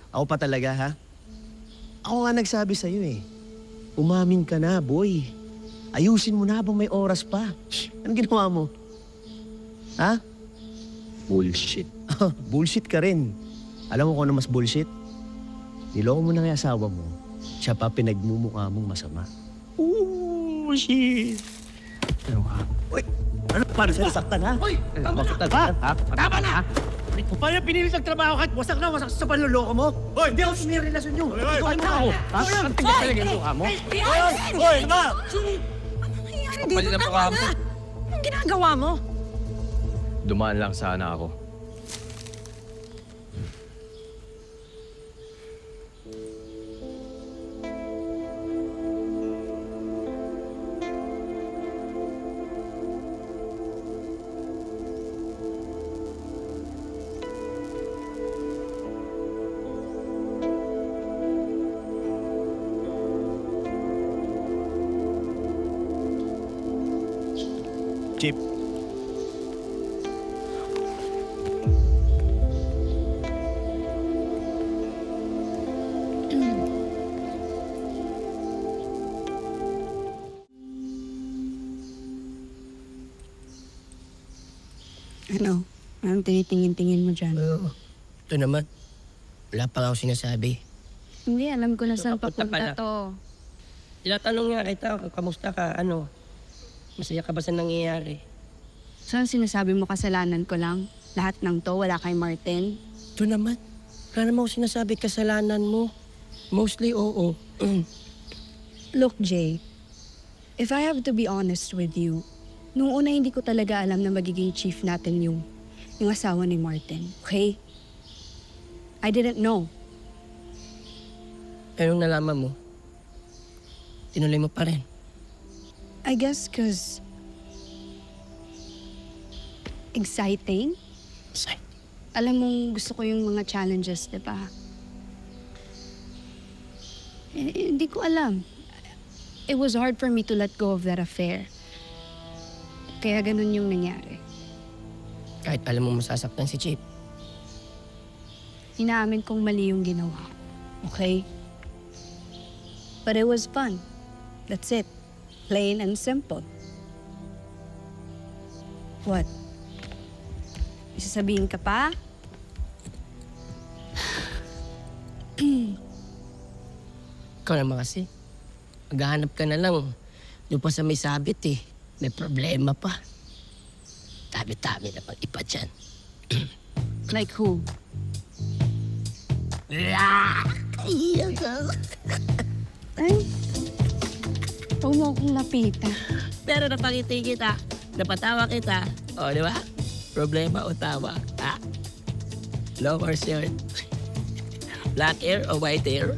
Ako pa talaga, ha? Ako nga nagsabi sa'yo eh. Umamin ka na, boy. Ayusin mo na habang may oras pa. Anong ginawa mo? Ha? Bullshit. Bullshit ka rin. Alam mo kung ano mas bullshit? Niloko mo na nga yung asawa mo. Siya pa pinagmumukha mong masama. Ooh, shit. Ano ka? Uy! Ano? Paano siya nasaktan, ha? Uy! Tama na! Ha? Tama na! Paano pinilit ang trabaho kahit wasak na wasak sa panloloko mo? Hoy! Hindi ako sumira relasyon nyo! Hoy! Ano ako? Ha? Ang tigas talaga yung mukha mo? Hoy! Ma! Ano nangyayari dito? Kapal na mukha mo. Anong ginagawa mo? Dumaan lang sana ako. Chip. Ano? Anong tinitingin-tingin mo dyan? Ito naman. Wala pa nga ako sinasabi. Hindi, alam ko na saan Papunta papunta pala. to. Tinatanong nga kita, kamusta ka? Ano? Masaya ka ba sa nangyayari? Saan sinasabi mo kasalanan ko lang? Lahat ng to, wala kay Martin? Ito naman. Wala naman ako sinasabi kasalanan mo. Mostly oo. Look, Jay. If I have to be honest with you, nung una hindi ko talaga alam na magiging chief natin yung asawa ni Martin. Okay? I didn't know. Anong nalaman mo? Tinuloy mo pa rin. I guess cause exciting. Say, Alam mong gusto ko yung mga challenges, di ba? Hindi ko alam. It was hard for me to let go of that affair. Kaya ganun yung nangyari. kahit alam mo masasaktan si Chip. Inaamin kong mali yung ginawa. Okay? But it was fun. That's it. Plain and simple. What? May sasabihin ka pa? Ikaw naman kasi. Maghahanap ka na lang. Doon pa sa may sabit eh. May problema pa. Tabi-tabi na pang iba dyan. Like who? Ay, huwag mo akong lapitan. Pero napangiti kita. Napatawa kita. O, di ba? Problema o tawa. Ha? Long or short? Black hair o white hair?